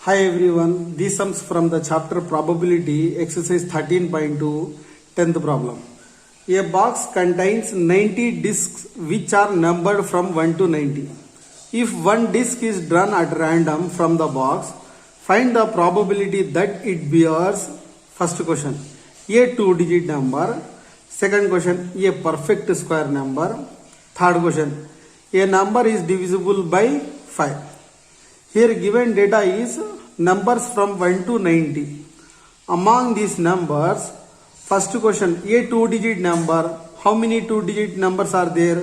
Hi everyone, these sums from the chapter probability exercise 13.2 10th problem. A box contains 90 discs which are numbered from 1 to 90. If one disc is drawn at random from the box, find the probability that it bears. First question, a two-digit number. Second question, a perfect square number. Third question, a number is divisible by 5. Here given data is numbers from 1 to 90. Among these numbers, first question, a two-digit number. How many two-digit numbers are there?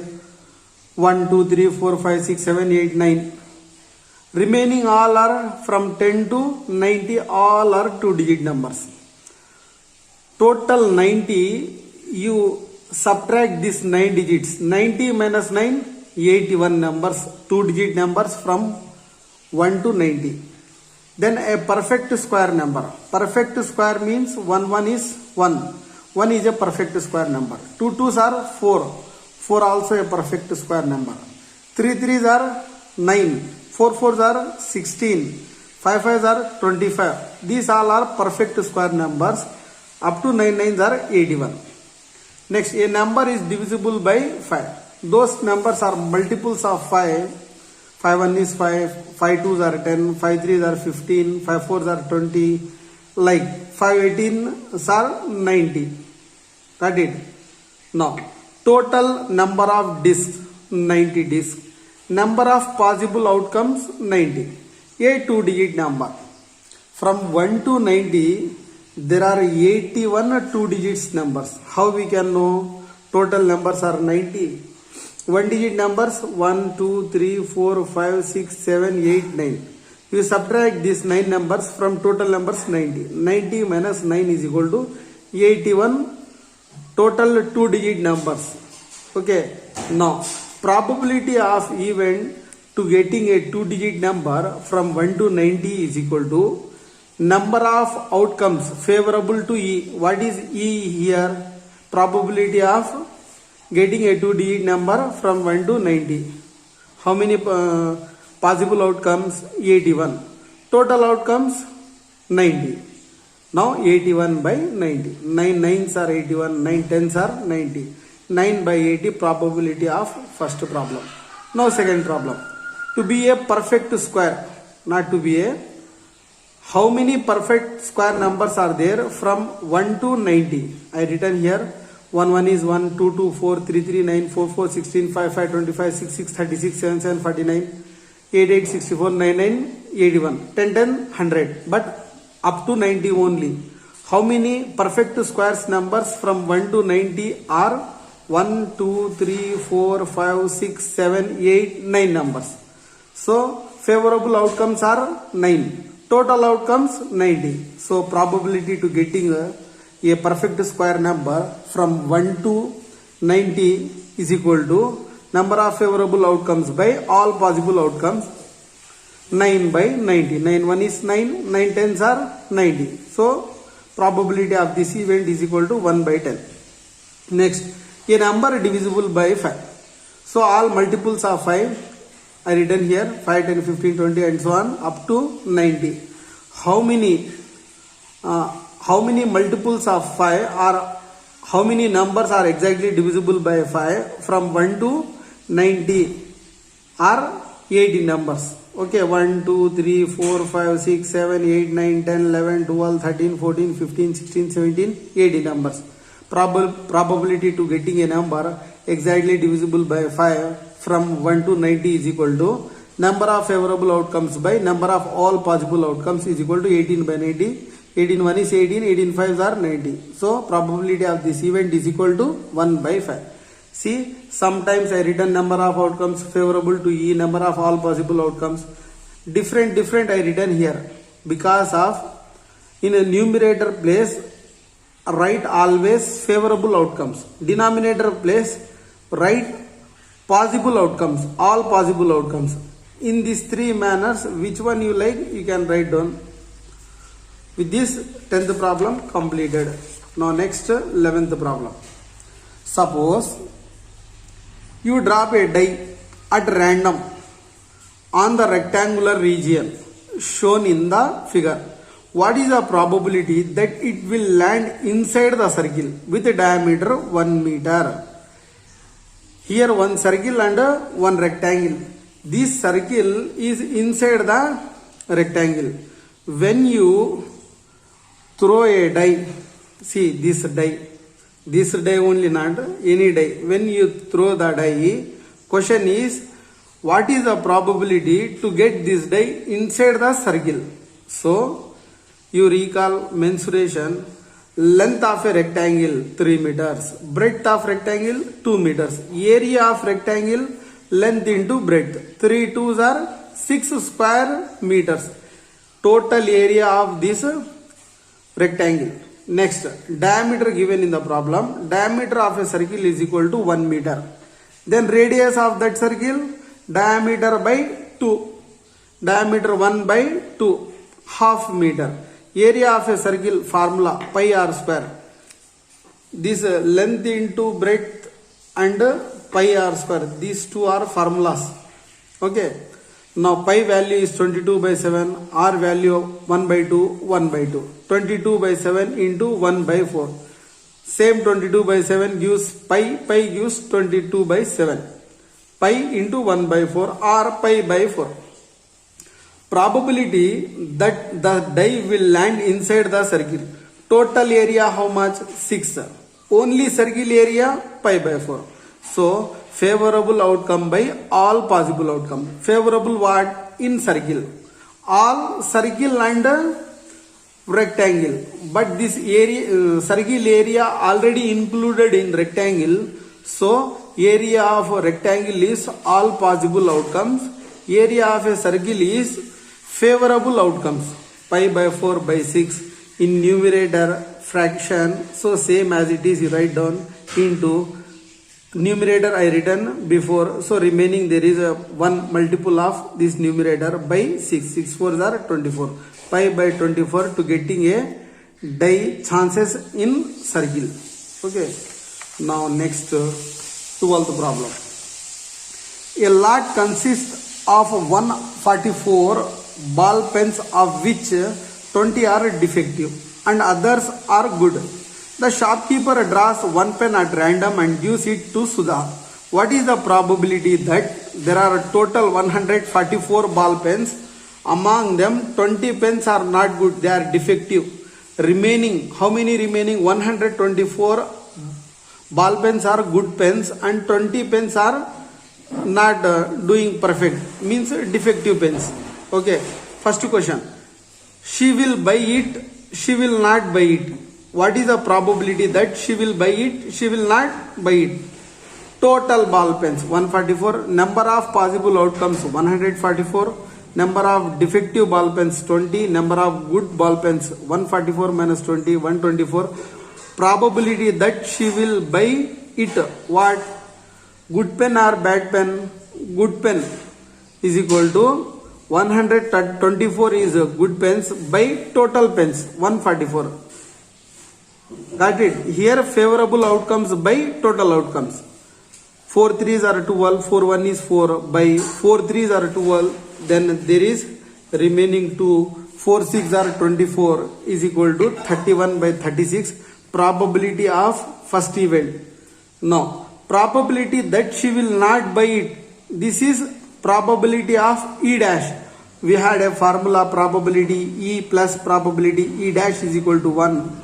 1, 2, 3, 4, 5, 6, 7, 8, 9. Remaining all are from 10 to 90, all are two-digit numbers. Total 90, you subtract this 9 digits. 90 minus 9, 81 numbers, two-digit numbers from 1 to 90. Then a perfect square number. Perfect square means 1 is 1. 1 is a perfect square number. 2 2s are 4. 4 also a perfect square number. 3 3s are 9. 4 4s are 16. 5 5s are 25. These all are perfect square numbers. Up to 9 9s are 81. Next, a number is divisible by 5. Those numbers are multiples of 5. 5 1 is 5, 5 2s are 10, 5 3s are 15, 5 4s are 20, like 5 18s are 90. Got it? Now, total number of discs, 90 discs. Number of possible outcomes, 90. A two-digit number. From 1 to 90, there are 81 two-digit numbers. How we can know total numbers are 90? One digit numbers 1, 2, 3, 4, 5, 6, 7, 8, 9. You subtract these 9 numbers from total numbers 90. 90 minus 9 is equal to 81 total two digit numbers. Okay. Now, probability of event to getting a two digit number from 1 to 90 is equal to number of outcomes favorable to E. What is E here? Probability of getting a two-digit number from 1 to 90. How many possible outcomes? 81. Total outcomes 90. Now 81 by 90. 9 9s are 81. 9 10s are 90. 9 by 80 probability of first problem. Now second problem. To be a perfect square, not to be a. How many perfect square numbers are there from 1 to 90? I written here. 1 1 is 1, 2 2, 4, 3 3, 9, 4 4, 16, 5 5, 25, 6 6, 36, 7 7, 49, 8 8, 64, 9 9, 81, 10 10, 100. But up to 90 only. How many perfect squares numbers from 1 to 90 are? 1, 2, 3, 4, 5, 6, 7, 8, 9 numbers. So, favorable outcomes are 9. Total outcomes 90. So, probability to getting a perfect square number from 1 to 90 is equal to number of favorable outcomes by all possible outcomes, 9 by 90. 9 1 is 9, 9 10s are 90. So, probability of this event is equal to 1 by 10. Next, a number divisible by 5. So, all multiples of 5 are written here, 5, 10, 15, 20 and so on up to 90. How many multiples of 5 are, how many numbers are exactly divisible by 5 from 1 to 90 are 80 numbers. Okay, 1, 2, 3, 4, 5, 6, 7, 8, 9, 10, 11, 12, 13, 14, 15, 16, 17, 80 numbers. Probability to getting a number exactly divisible by 5 from 1 to 90 is equal to number of favorable outcomes by number of all possible outcomes is equal to 18 by 90. 18 1 is 18, 18 5s are 90. So, probability of this event is equal to 1 by 5. See, sometimes I written number of outcomes favorable to E, number of all possible outcomes. Different I written here. Because of, in a numerator place, write always favorable outcomes. Denominator place, write possible outcomes, all possible outcomes. In these three manners, which one you like, you can write down. With this 10th problem completed. Now next 11th problem. Suppose you drop a die at random on the rectangular region. shown in the figure. What is the probability that it will land inside the circle with a diameter 1 meter? Here one circle and one rectangle. This circle is inside the rectangle. When you throw a die, see this die only, not any die. When you throw the die, question is what is the probability to get this die inside the circle? So you recall mensuration. Length of a rectangle 3 meters, breadth of rectangle 2 meters, area of rectangle length into breadth, 3 2s are 6 square meters, total area of this rectangle. Next, diameter given in the problem, diameter of a circle is equal to 1 meter. Then radius of that circle, diameter by 2, diameter 1 by 2, half meter. Area of a circle formula pi r square. This length into breadth and pi r square. These two are formulas. Okay. Now pi value is 22 by 7. R value 1 by 2. 1 by 2. 22 by 7 into 1 by 4. Same 22 by 7 gives pi. Pi gives 22 by 7. Pi into 1 by 4 or pi by 4. Probability that the die will land inside the circle. Total area how much? 6. Only circle area pi by 4. So favorable outcome by all possible outcome. Favorable what? In circle. All circle and rectangle. But this area circle area already included in rectangle. So area of a rectangle is all possible outcomes. Area of a circle is favorable outcomes. Pi by 4 by 6 in numerator fraction. So same as it is, you write down into numerator I written before. So remaining there is a 1 multiple of this numerator by 6. 6 4s are 24. Pi by 24 to getting a die chances in circle. Okay. Now next 12th problem. A lot consists of 144 ball pens of which 20 are defective and others are good. The shopkeeper draws one pen at random and gives it to Sudha. What is the probability that there are total 144 ball pens? Among them 20 pens are not good, they are defective. Remaining, how many remaining? 124 ball pens are good pens and 20 pens are not doing perfect, means defective pens. Okay, first question. She will buy it, she will not buy it. What is the probability that she will buy it, she will not buy it? Total ball pens 144, number of possible outcomes 144, number of defective ball pens 20, number of good ball pens 144 minus 20, 124. Probability that she will buy it, what? Good pen or bad pen? Good pen is equal to 124 is good pens by total pens 144. Got it? Here favorable outcomes by total outcomes. 4 3s are 12, 4 1 is 4 by 4 3s are 12. Then there is remaining 2, 4 6 are 24 is equal to 31 by 36. Probability of first event. Now probability that she will not buy it. This is probability of E dash. We had a formula probability E plus probability E dash is equal to 1.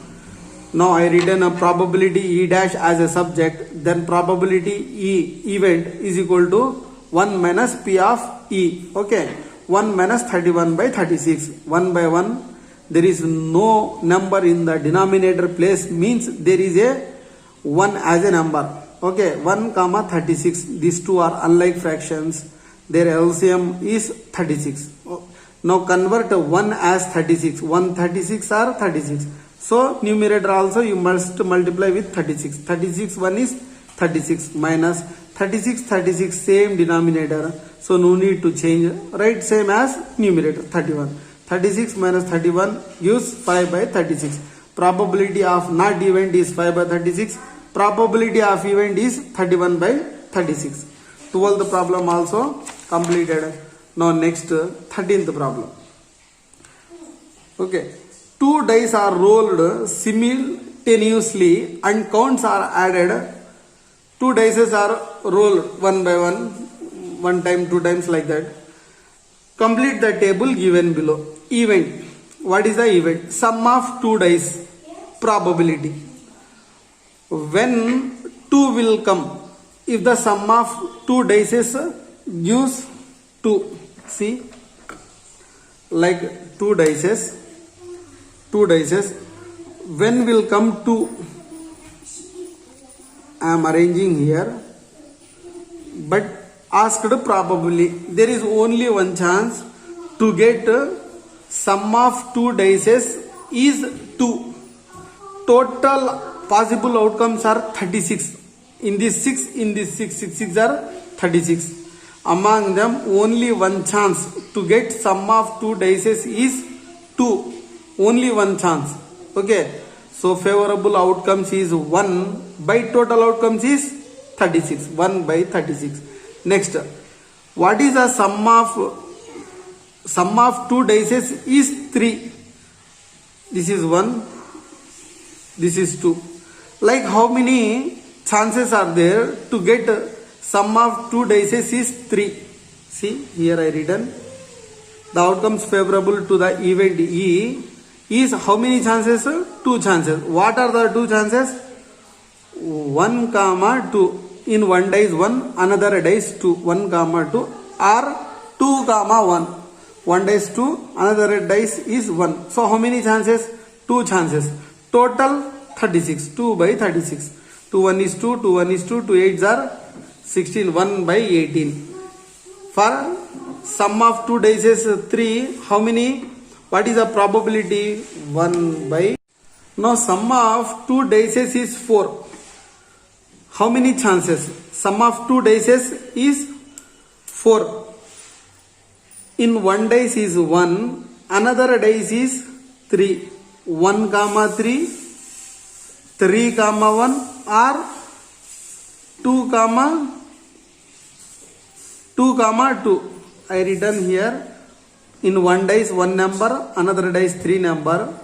Now I written a probability E dash as a subject, then probability E event is equal to 1 minus P of E. Okay, 1 minus 31 by 36. 1 by 1, there is no number in the denominator place, means there is a 1 as a number. Okay, 1 comma 36. These two are unlike fractions. Their LCM is 36. Now convert 1 as 36. 1 36 are 36. So numerator also you must multiply with 36. 36 1 is 36 minus 36 36 same denominator. So no need to change. Write same as numerator 31. 36 minus 31 gives 5 by 36. Probability of not event is 5 by 36. Probability of event is 31 by 36. 12th problem also completed. Now next 13th problem. Okay, two dice are rolled simultaneously and counts are added. Two dices are rolled one by one time, two times, like that. Complete the table given below. Event. What is the event? Sum of two dice. Probability. When two will come, if the sum of two dices gives 2. See, like two dices. When will come 2? I am arranging here, but asked probably. There is only one chance to get sum of two dices is 2. Total possible outcomes are 36. In this 6, in this 6 are 36. Among them, only one chance to get sum of two dices is 2. Only one chance. Okay. So favorable outcomes is 1 by total outcomes is 36. 1 by 36. Next, what is the sum of two dices is 3. This is 1. This is 2. Like how many chances are there to get sum of two dices is 3. See, here I written. The outcomes favorable to the event E is how many chances? 2 chances. What are the 2 chances? 1, 2. In one dice 1, another dice 2. 1, 2 or 2, 1. One dice 2, another dice is 1. So how many chances? 2 chances. Total 36. 2 by 36. 2 1 is 2, 2 1 is 2, 2 8s are 16, 1 by 18. For sum of two dices 3, how many? What is the probability? 1 by. Now sum of two dices is 4. How many chances? Sum of two dices is 4. In one dice is 1, another dice is 3. 1, 3, 3, 1 or 2, 2. I written here. In one dice 1 number, another dice 3 number,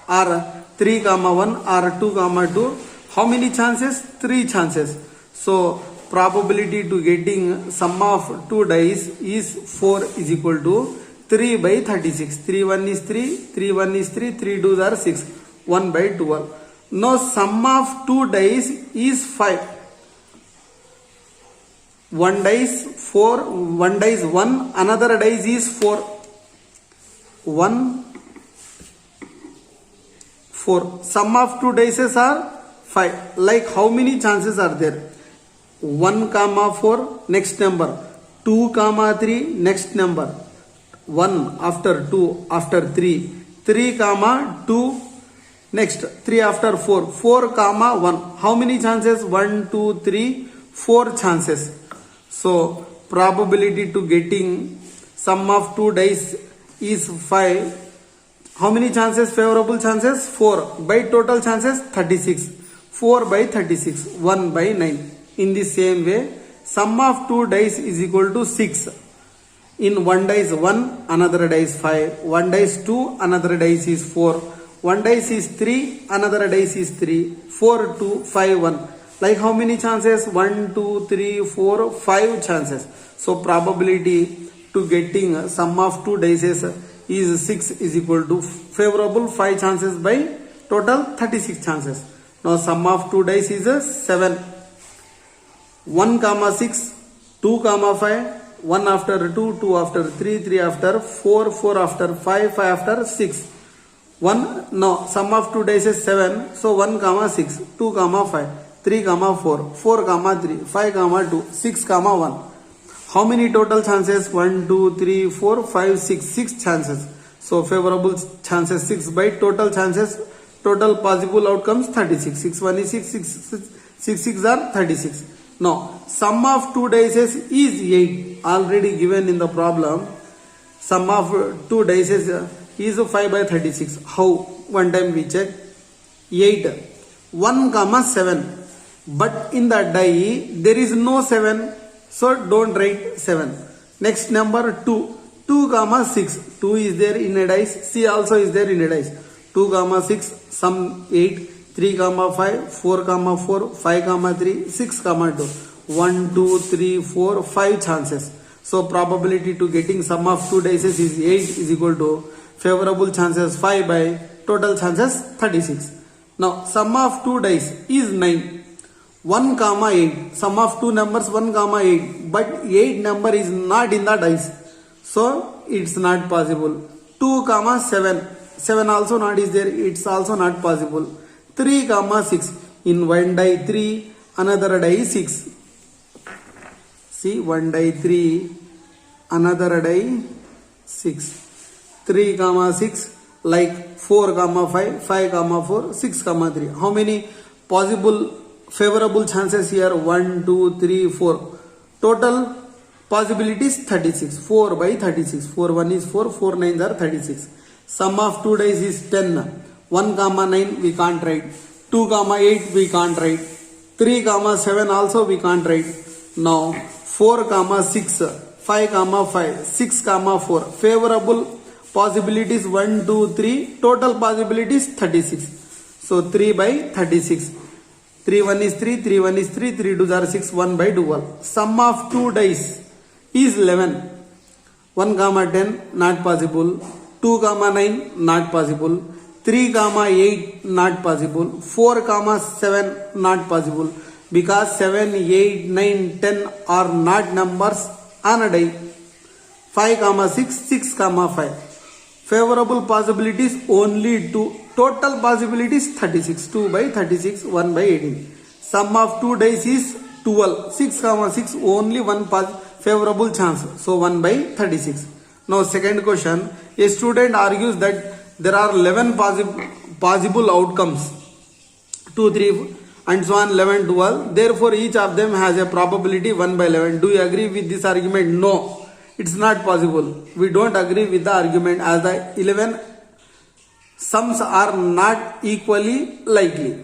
or 3, 1 or 2, 2. How many chances? 3 chances. So probability to getting sum of two dice is 4 is equal to 3 by 36. 3 1 is 3, 3 1 is 3, 3 2s are 6, 1 by 12. Now sum of two dice is 5. One dice 4, one dice 1, another dice is 4. 1, 4. Sum of two dices are 5. Like how many chances are there? 1, 4, next number. 2, 3, next number. 1 after 2 after 3. 3, 2, next. 3 after 4. 4, 1. How many chances? 1, 2, 3, 4 chances. So probability to getting sum of two dice is 5. How many chances? Favorable chances 4 by total chances 36. 4 by 36, 1 by 9. In the same way, sum of two dice is equal to 6. In one dice 1, another dice 5. One dice 2, another dice is 4. One dice is 3, another dice is 3. 4, 2, 5, 1. Like how many chances? 1, 2, 3, 4, 5 chances. So probability to getting sum of two dices is 6 is equal to favorable 5 chances by total 36 chances. Now sum of two dice is 7. 1, 6, 2, 5, 1 after 2, 2 after 3, 3 after 4, 4 after 5, 5 after 6. 1, no, sum of two dice is 7. So 1, 6, 2, 5, 3, 4, 4, 3, 5, 2, 6, 1. How many total chances? 1, 2, 3, 4, 5, 6. 6 chances. So favorable chances 6 by total chances. Total possible outcomes 36. 6 1 is 6, 6 are 36. Now sum of two dices is 8. Already given in the problem. Sum of two dices is 5 by 36. How? One time we check. 8. 1, 7. But in the die there is no 7. So don't write 7. Next number 2. 2 comma 6. 2 is there in a dice. C also is there in a dice. 2 comma 6, sum 8. 3 comma 5, 4 comma 4, 5 comma 3, 6 comma 2. 1, 2, 3, 4, 5 chances. So probability to getting sum of 2 dices is 8 is equal to favorable chances 5 by total chances 36. Now sum of 2 dice is 9. 1 comma 8. Sum of two numbers 1 comma 8. But 8 number is not in the dice. So it's not possible. 2 comma 7. 7 also not is there. It's also not possible. 3 comma 6. In one die 3, another die 6. See, one die 3, another die 6. 3 comma 6, like 4 comma 5, 5 comma 4, 6 comma 3. How many possible favorable chances here? 1, 2, 3, 4. Total possibilities 36. 4 by 36. 4 1 is 4, 4 9s are 36. Sum of 2 dice is 10. 1 comma 9 we can't write. 2 comma 8 we can't write. 3 comma 7 also we can't write. Now 4 comma 6, 5 comma 5, 6 comma 4. Favorable possibilities 1, 2, 3. Total possibilities 36. So 3 by 36. 3 1 is 3, 3 1 is 3, 3 2s are 6, 1 by 12. Sum of 2 dice is 11. 1 comma 10 not possible. 2 comma 9 not possible. 3 comma 8 not possible. 4 comma 7 not possible. Because 7, 8, 9, 10 are not numbers on a die. 5 comma 6, 6 comma 5. Favorable possibilities only 2. Total possibilities 36. 2 by 36, 1 by 18. Sum of 2 dice is 12. 6 comma 6 only one favorable chance. So 1 by 36. Now second question. A student argues that there are 11 possible outcomes. 2, 3 and so on 11, 12. Therefore each of them has a probability 1 by 11. Do you agree with this argument? No. It's not possible. We don't agree with the argument as the 11 sums are not equally likely.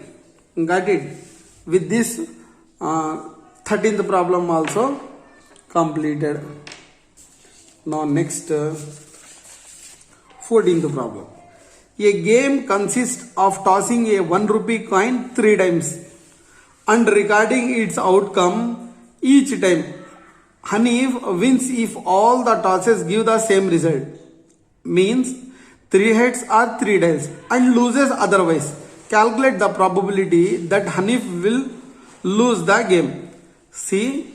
Got it? With this 13th problem also completed. Now next 14th problem. A game consists of tossing a 1 rupee coin 3 times and recording its outcome each time. Hanif wins if all the tosses give the same result. Means 3 heads or 3 tails, and loses otherwise. Calculate the probability that Hanif will lose the game. See,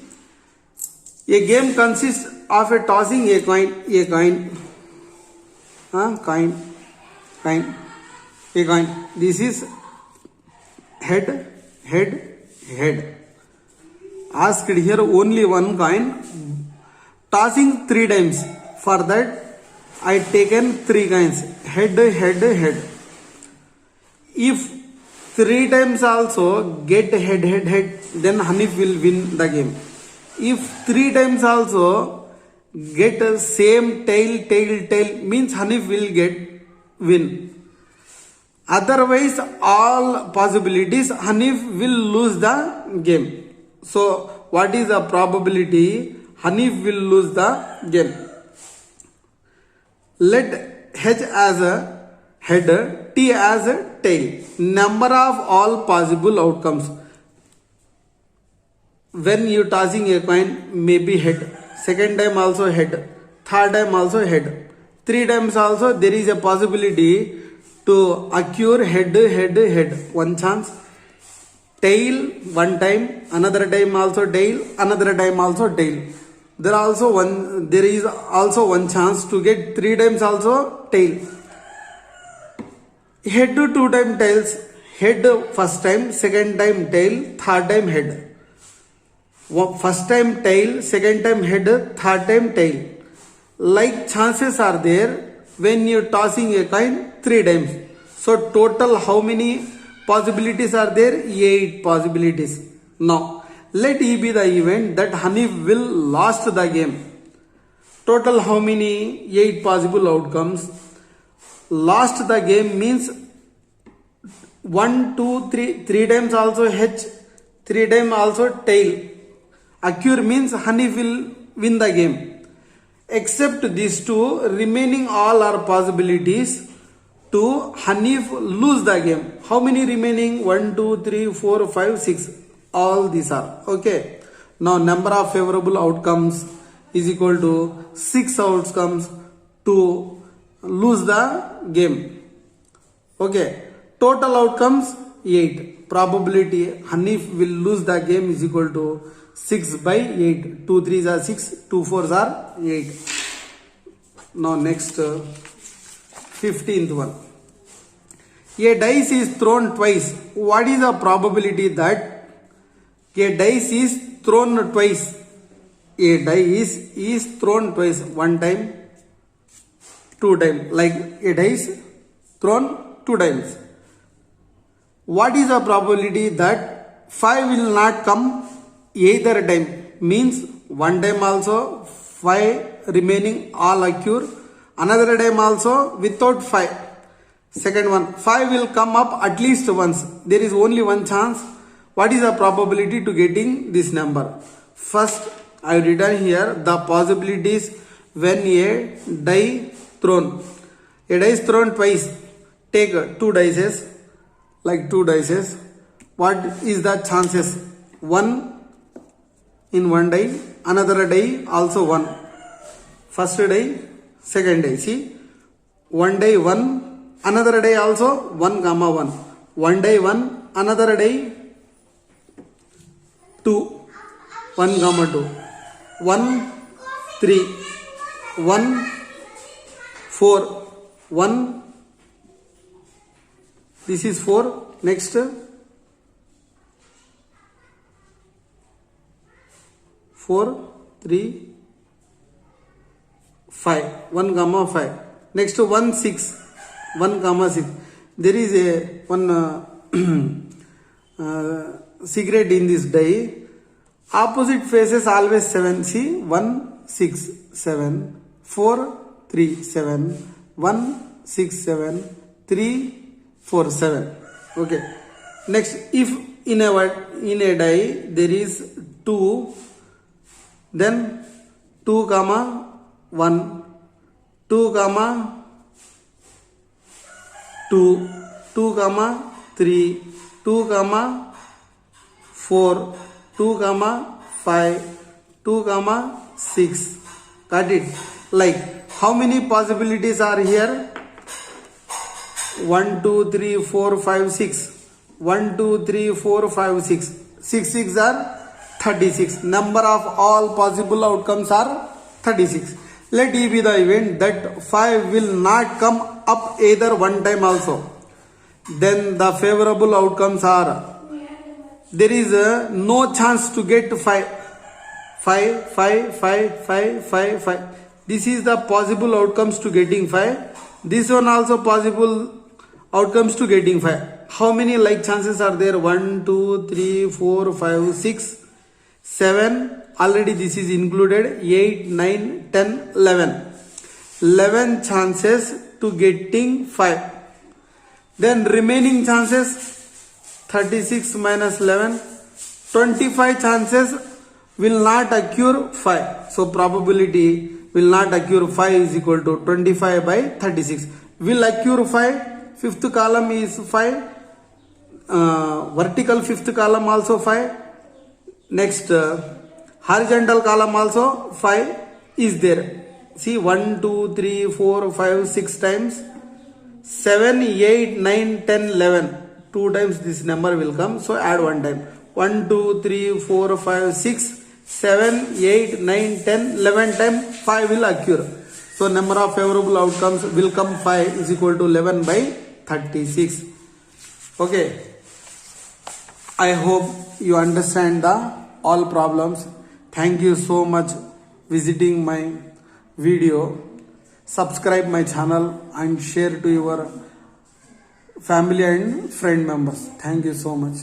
a game consists of a tossing a coin. This is head. Asked here only one coin. Tossing 3 times. For that, I taken 3 coins. Head. If 3 times also get head, then Hanif will win the game. If 3 times also get same tail, means Hanif will win. Otherwise, all possibilities Hanif will lose the game. So, what is the probability Hanif will lose the game? Let H as a head, T as a tail. Number of all possible outcomes. When you tossing a coin, maybe head. Second time also head. Third time also head. 3 times also there is a possibility to occur head. 1 chance. Tail 1 time. Another time also tail. Another time also tail. There is also one chance to get 3 times also tail. Head to 2 times tails. Head first time, second time tail, third time head. First time tail, second time head, third time tail. Like chances are there when you tossing a coin 3 times. So total how many possibilities are there? 8 possibilities. Now let E be the event that Hanif will lost the game. Total how many? 8 possible outcomes. Lost the game means 1, 2, 3 times also H, 3 times also tail. Occur means Hanif will win the game. Except these two, remaining all are possibilities to Hanif lose the game. How many remaining? 1, 2, 3, 4, 5, 6. All these are. Okay. Now number of favorable outcomes is equal to 6 outcomes to lose the game. Okay. Total outcomes 8. Probability Hanif will lose the game is equal to 6 by 8. 2 3s are 6, 2 4s are 8. Now next 15th one. A dice is thrown twice. What is the probability that a dice is thrown twice? A dice is thrown twice. One time, two times. Like a dice thrown 2 times. What is the probability that 5 will not come either time? Means one time also 5 remaining all occur. Another time also without 5. Second one, 5 will come up at least once. There is only one chance. What is the probability to getting this number? First, I have written here the possibilities when a die thrown. A die is thrown twice. Take 2 dices, like 2 dices. What is the chances? 1 in one die, another die also 1. First die, second die. See, one die 1, another die also 1 comma 1. One die 1, another die 2, 1 comma 2. 1 3, 1 4, 1. This is 4. Next 4 3 5, 1 comma 5. Next 1 6, 1 comma 6. There is a one secret in this die. Opposite faces always 7. See, 1 6 7, 4 3 7, 1 6 7, 3 4 7. Okay. Next, if in a die there is 2, then 2 comma 1, 2 comma 2, 2 comma 3, 2 comma 4, 2 comma 5, 2 comma 6. Got it? Like, how many possibilities are here? 1 2 3 4 5 6. 1 2 3 4 5 6. 6 6 are 36. Number of all possible outcomes are 36. Let E be the event that 5 will not come up either one time also. Then the favorable outcomes are, there is no chance to get 5. 5, 5, 5, 5, 5, 5. This is the possible outcomes to getting 5. This one also possible outcomes to getting 5. How many like chances are there? 1, 2, 3, 4, 5, 6, 7. Already this is included. 8, 9, 10, 11. 11 chances to getting 5. Then remaining chances 36 minus 11. 25 chances will not occur 5. So probability will not occur 5 is equal to 25 by 36. Will occur 5. Fifth column is 5. Vertical fifth column also 5. Next horizontal column also 5 is there. See, 1 2 3 4 5 6 times. 7 8 9 10 11. 2 times this number will come. So add 1 time. 1 2 3 4 5 6 7 8 9 10 11 time 5 will occur. So number of favorable outcomes will come 5 is equal to 11 by 36. Okay. I hope you understand the all problems. Thank you so much visiting my video. Subscribe my channel and share to your family and friend members. Thank you so much.